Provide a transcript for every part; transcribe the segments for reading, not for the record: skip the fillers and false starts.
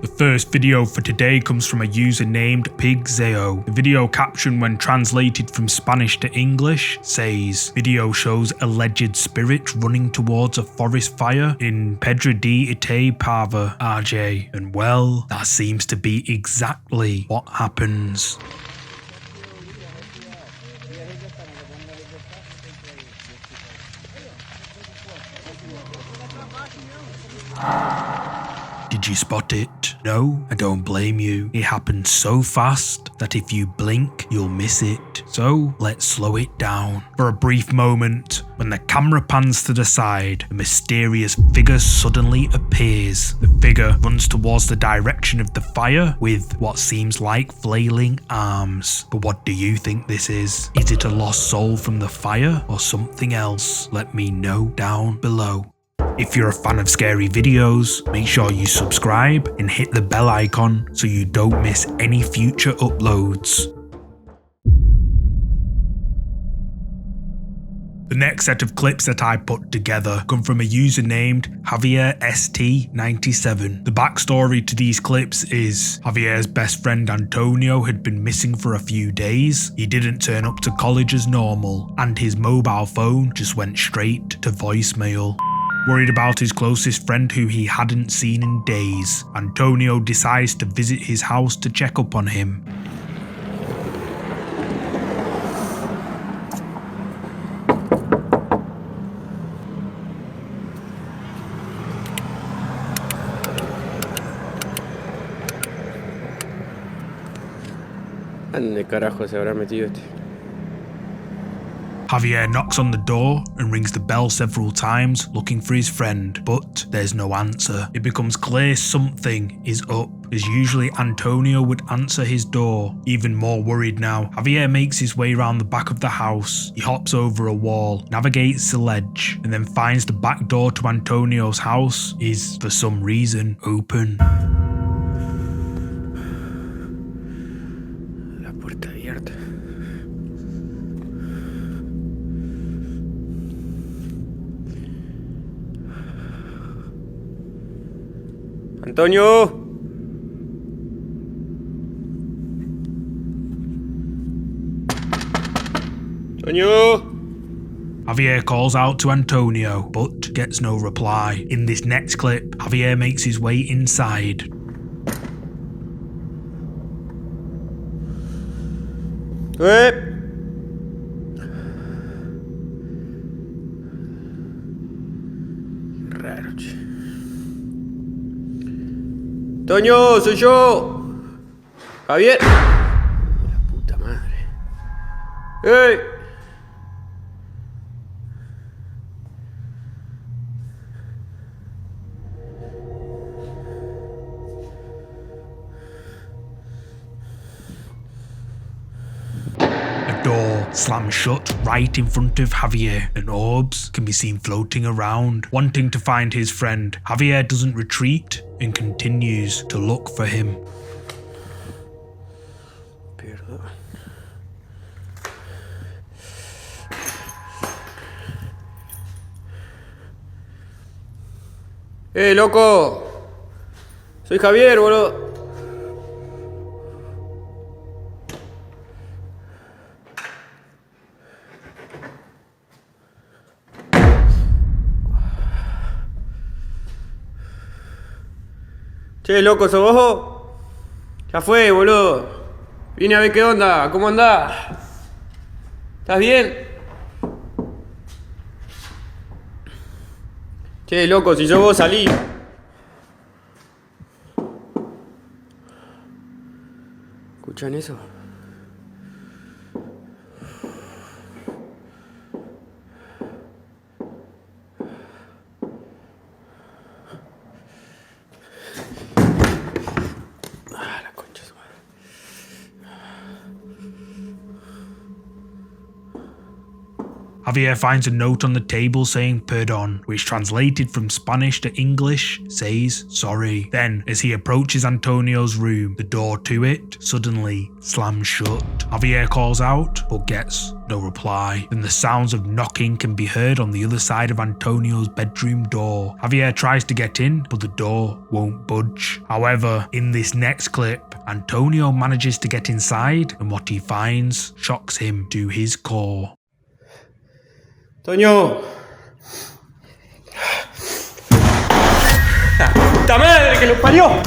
The first video for today comes from a user named Pigzeo. The video caption, when translated from Spanish to English, says, "Video shows alleged spirit running towards a forest fire in Pedra de Itapava, RJ. And well, that seems to be exactly what happens." Did you spot it? No, I don't blame you. It happened so fast that if you blink, you'll miss it. So let's slow it down. For a brief moment, when the camera pans to the side, a mysterious figure suddenly appears. The figure runs towards the direction of the fire with what seems like flailing arms. But what do you think this is? Is it a lost soul from the fire or something else? Let me know down below. If you're a fan of scary videos, make sure you subscribe and hit the bell icon so you don't miss any future uploads. The next set of clips that I put together come from a user named Javier ST97. The backstory to these clips is Javier's best friend Antonio had been missing for a few days. He didn't turn up to college as normal, and his mobile phone just went straight to voicemail. Worried about his closest friend who he hadn't seen in days, Antonio decides to visit his house to check up on him. ¿Dónde carajo se habrá metido este? Javier knocks on the door and rings the bell several times looking for his friend, but there's no answer. It becomes clear something is up, as usually Antonio would answer his door. Even more worried now, Javier makes his way around the back of the house. He hops over a wall, navigates the ledge, and then finds the back door to Antonio's house is, for some reason, open. La puerta abierta. ¡Antonio! ¡Antonio! Javier calls out to Antonio, but gets no reply. In this next clip, Javier makes his way inside. Raro, che. ¡Toño, soy yo! ¡Javier! La puta madre. ¡Ey! A door slams shut right in front of Javier, and orbs can be seen floating around. Wanting to find his friend, Javier doesn't retreat and continues to look for him. Perdón. Loco! Soy Javier, boludo. Che, loco, ¿sos vos? Ya fue, boludo. Vine a ver qué onda, ¿cómo andás? ¿Estás bien? Che, loco, si sos vos, salí. ¿Escuchan eso? La concha de su madre. Javier finds a note on the table saying perdon, which translated from Spanish to English says sorry. Then, as he approaches Antonio's room, the door to it suddenly slams shut. Javier calls out, but gets no reply. Then the sounds of knocking can be heard on the other side of Antonio's bedroom door. Javier tries to get in, but the door won't budge. However, in this next clip, Antonio manages to get inside, and what he finds shocks him to his core. Toño. ¡Puta madre que lo parió!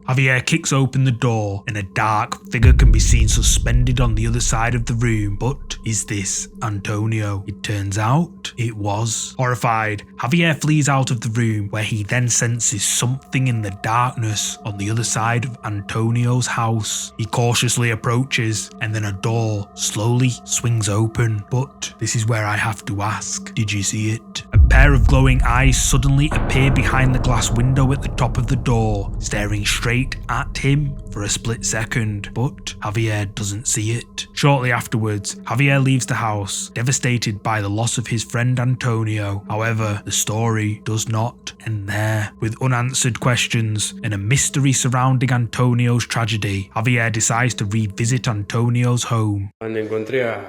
Javier kicks open the door and a dark figure can be seen suspended on the other side of the room. But is this Antonio? It turns out it was. Horrified, Javier flees out of the room, where he then senses something in the darkness on the other side of Antonio's house. He cautiously approaches and then a door slowly swings open. But this is where I have to ask, did you see it? A pair of glowing eyes suddenly appear behind the glass window at the top of the door, staring straight at him for a split second, but Javier doesn't see it. Shortly afterwards, Javier leaves the house, devastated by the loss of his friend Antonio. However, the story does not end there. With unanswered questions and a mystery surrounding Antonio's tragedy, Javier decides to revisit Antonio's home. Cuando encontré a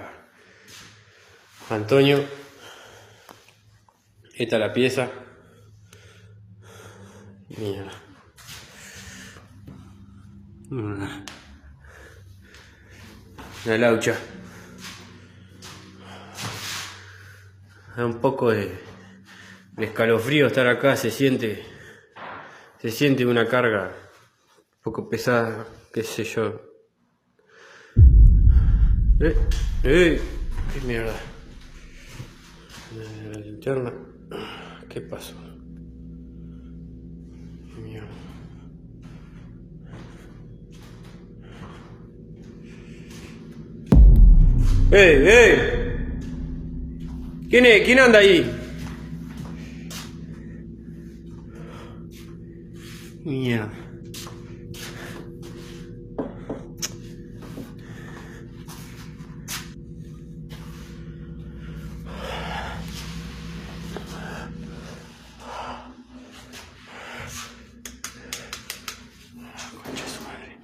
Antonio, esta es la pieza. Mierda. Una laucha. Da un poco de escalofrío estar acá, se siente una carga un poco pesada, qué sé yo. ¡Qué mierda! La linterna. ¿Qué pasó? Mierda. ¡Ey! ¿Quién es? ¿Quién anda ahí? Mierda. Concha su madre.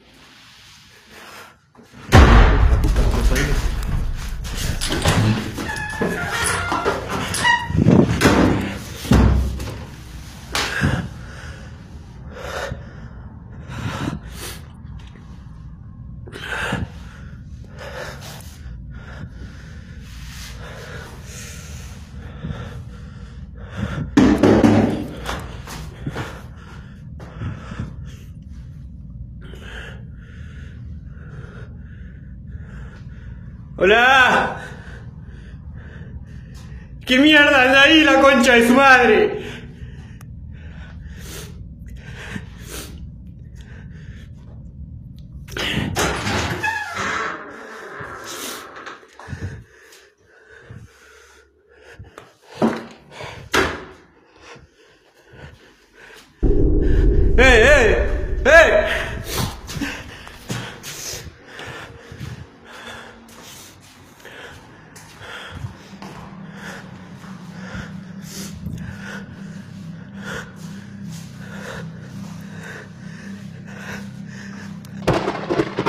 ¡Hola! ¿Qué mierda anda ahí la concha de su madre? ¡Ey!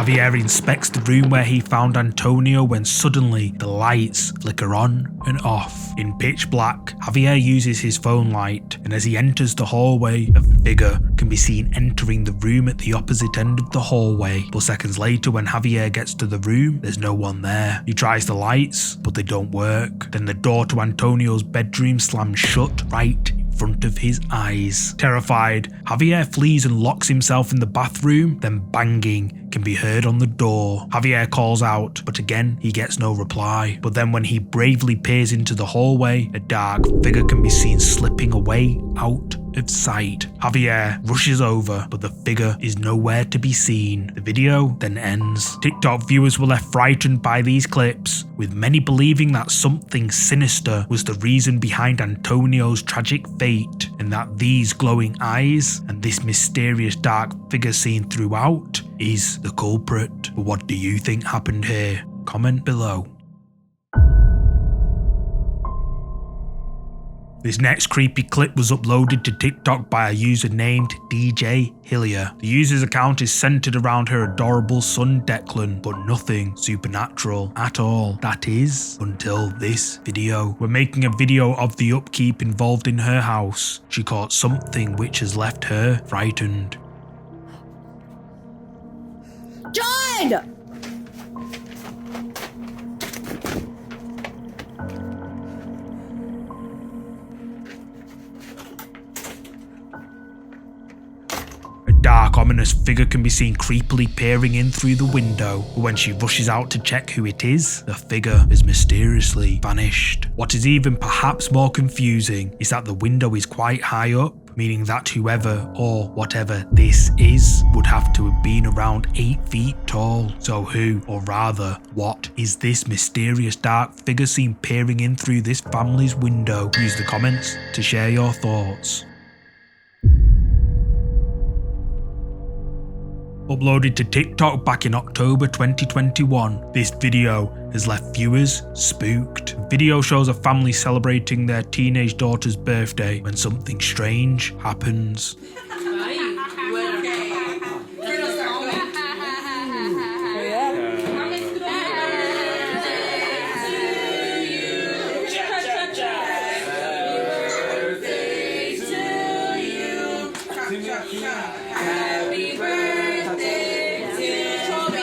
Javier inspects the room where he found Antonio when suddenly the lights flicker on and off. In pitch black, Javier uses his phone light, and as he enters the hallway, a figure can be seen entering the room at the opposite end of the hallway. But seconds later, when Javier gets to the room, there's no one there. He tries the lights, but they don't work. Then the door to Antonio's bedroom slams shut right in front of his eyes. Terrified, Javier flees and locks himself in the bathroom, then banging can be heard on the door. Javier calls out, but again he gets no reply. But then when he bravely peers into the hallway, a dark figure can be seen slipping away out of sight. Javier rushes over, but the figure is nowhere to be seen. The video then ends. TikTok viewers were left frightened by these clips, with many believing that something sinister was the reason behind Antonio's tragic fate, and that these glowing eyes and this mysterious dark figure seen throughout is the culprit. But what do you think happened here? Comment below. This next creepy clip was uploaded to TikTok by a user named DJ Hillier. The user's account is centered around her adorable son Declan, but nothing supernatural at all. That is, until this video. We're making a video of the upkeep involved in her house. She caught something which has left her frightened. John! Dark, ominous figure can be seen creepily peering in through the window, but when she rushes out to check who it is, the figure has mysteriously vanished. What is even perhaps more confusing is that the window is quite high up, meaning that whoever or whatever this is would have to have been around 8 feet tall. So who, or rather, what is this mysterious dark figure seen peering in through this family's window? Use the comments to share your thoughts. Uploaded to TikTok back in October 2021, this video has left viewers spooked. The video shows a family celebrating their teenage daughter's birthday when something strange happens. Happy birthday to Chobby.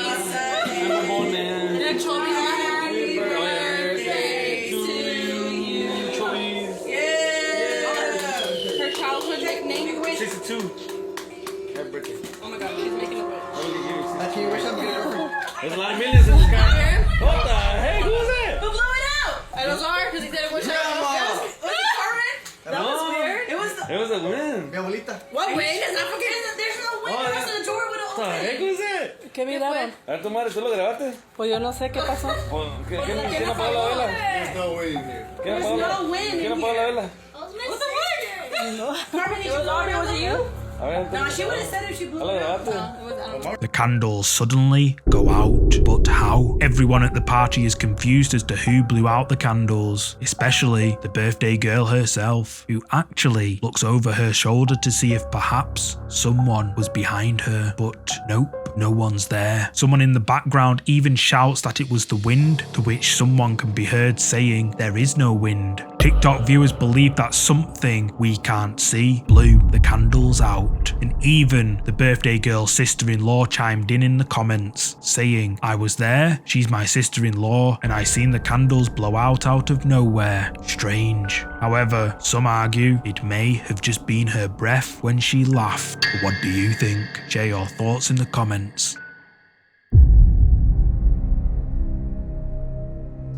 Happy birthday to you. Yeah. Her childhood nickname? 62. Happy birthday. Oh my god, she's making a wish. There's a lot of millions in this car. What the heck? Who's that? Who blew it out? I don't know, because he said it was That was weird. It was a wind. Mi abuelita. What wind? There's no wind. Oh, There's the door with What the heck was that? ¿Qué miraron? A ver, tu madre, ¿tú lo grabaste? Pues yo no sé qué pasó. ¿Quién apagó la vela? There's no way in here. There's no wind ¿Quién in apagó la here. vela? What's the word? No. It was Lauren, was it you? A ver, No, she would have said if she blew ¿lo it out. grabaste? The candles suddenly go out, but how? Everyone at the party is confused as to who blew out the candles, especially the birthday girl herself, who actually looks over her shoulder to see if perhaps someone was behind her, but nope, no one's there. Someone in the background even shouts that it was the wind, to which someone can be heard saying there is no wind. TikTok viewers believe that something we can't see blew the candles out, and even the birthday girl's sister-in-law chimed in the comments saying, "I was there, she's my sister-in-law, and I seen the candles blow out of nowhere. Strange." However, some argue it may have just been her breath when she laughed. But what do you think? Share your thoughts in the comments.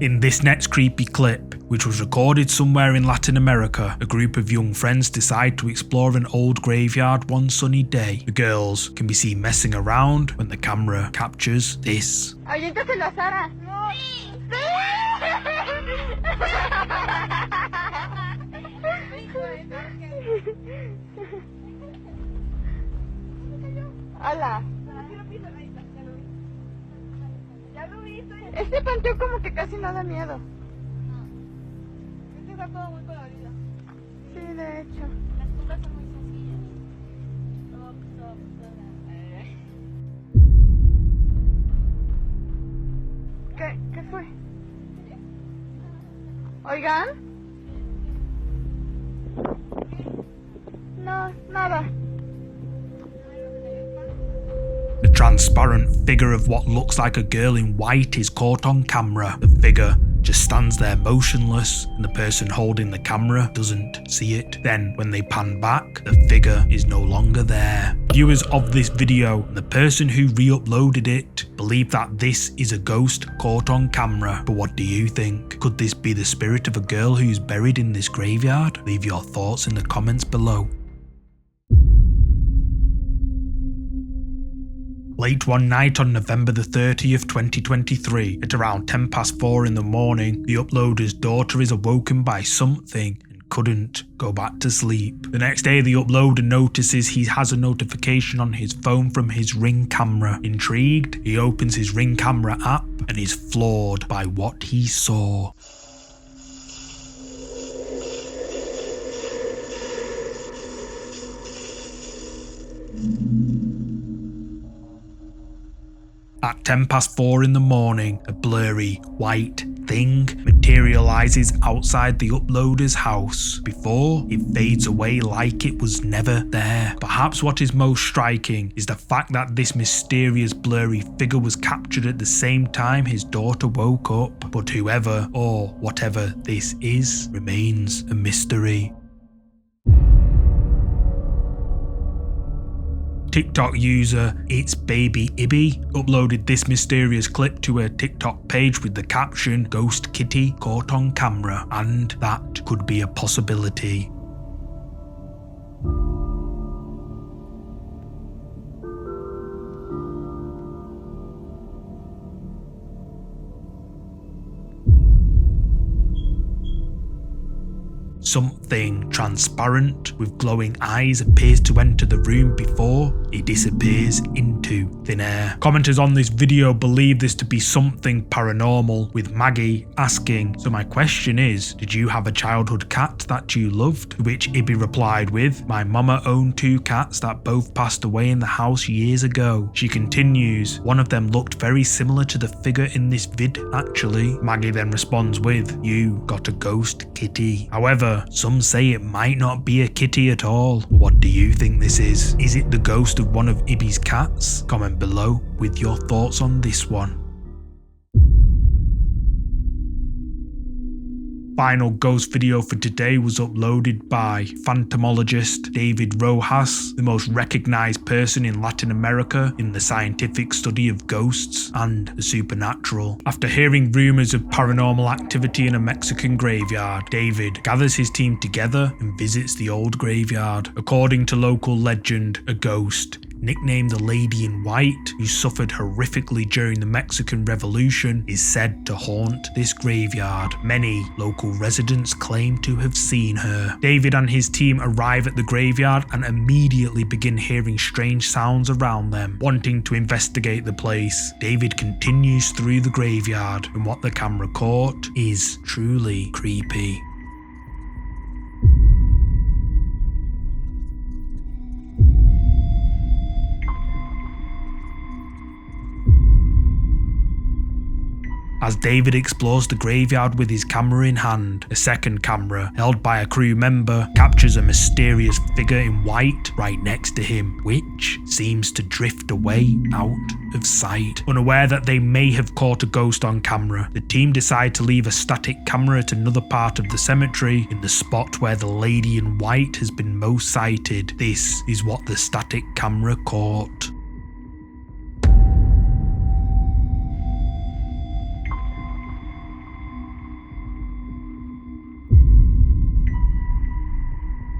In this next creepy clip, which was recorded somewhere in Latin America, a group of young friends decide to explore an old graveyard one sunny day. The girls can be seen messing around when the camera captures this. Aviéntaselo a Sara. No. Hola. Este panteón como que casi no da miedo. Este está todo muy colorido. Sí, de hecho. Las tumbas son muy sencillas. fue? ¿Oigan? No, nada. The transparent figure of what looks like a girl in white is caught on camera. The figure just stands there motionless, and the person holding the camera doesn't see it. Then, when they pan back, the figure is no longer there. Viewers of this video and the person who re-uploaded it believe that this is a ghost caught on camera. But what do you think? Could this be the spirit of a girl who's buried in this graveyard? Leave your thoughts in the comments below. Late one night on November the 30th, 2023, at around 4:10 in the morning, the uploader's daughter is awoken by something and couldn't go back to sleep. The next day, the uploader notices he has a notification on his phone from his Ring camera. Intrigued, he opens his Ring camera app and is floored by what he saw. At 4:10 in the morning, a blurry, white thing materializes outside the uploader's house before it fades away like it was never there. Perhaps what is most striking is the fact that this mysterious blurry figure was captured at the same time his daughter woke up. But whoever or whatever this is remains a mystery. TikTok user It's Baby Ibby uploaded this mysterious clip to her TikTok page with the caption "Ghost Kitty caught on camera," and that could be a possibility. Something transparent with glowing eyes appears to enter the room before it disappears into thin air. Commenters on this video believe this to be something paranormal, with Maggie asking, "So my question is, did you have a childhood cat that you loved?" To which Ibby replied with, "My mama owned 2 cats that both passed away in the house years ago." She continues, "One of them looked very similar to the figure in this vid actually." Maggie then responds with, "You got a ghost kitty." However, some say it might not be a kitty at all. What do you think this is? Is it the ghost of one of Ibby's cats? Comment below with your thoughts on this one. Final ghost video for today was uploaded by phantomologist David Rojas, the most recognized person in Latin America in the scientific study of ghosts and the supernatural. After hearing rumors of paranormal activity in a Mexican graveyard, David gathers his team together and visits the old graveyard. According to local legend, a ghost nicknamed the Lady in White, who suffered horrifically during the Mexican Revolution, is said to haunt this graveyard. Many local residents claim to have seen her. David and his team arrive at the graveyard and immediately begin hearing strange sounds around them. Wanting to investigate the place, David continues through the graveyard, and what the camera caught is truly creepy. As David explores the graveyard with his camera in hand, a second camera, held by a crew member, captures a mysterious figure in white right next to him, which seems to drift away out of sight. Unaware that they may have caught a ghost on camera, the team decide to leave a static camera at another part of the cemetery in the spot where the Lady in White has been most sighted. This is what the static camera caught.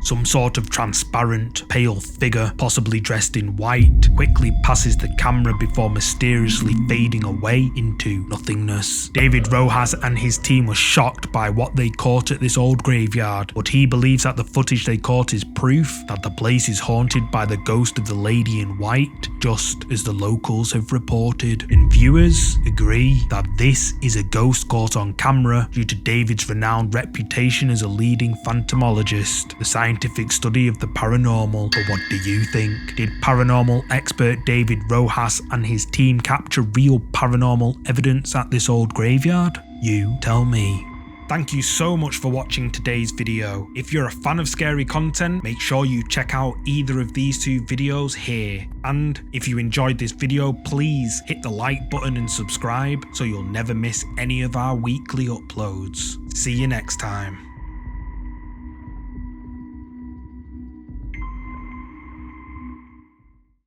Some sort of transparent, pale figure, possibly dressed in white, quickly passes the camera before mysteriously fading away into nothingness. David Rojas and his team were shocked by what they caught at this old graveyard, but he believes that the footage they caught is proof that the place is haunted by the ghost of the Lady in White, just as the locals have reported. And viewers agree that this is a ghost caught on camera due to David's renowned reputation as a leading phantomologist. The scientific scientific study of the paranormal. But what do you think? Did paranormal expert David Rojas and his team capture real paranormal evidence at this old graveyard? You tell me. Thank you so much for watching today's video. If you're a fan of scary content, make sure you check out either of these two videos here. And if you enjoyed this video, please hit the like button and subscribe so you'll never miss any of our weekly uploads. See you next time.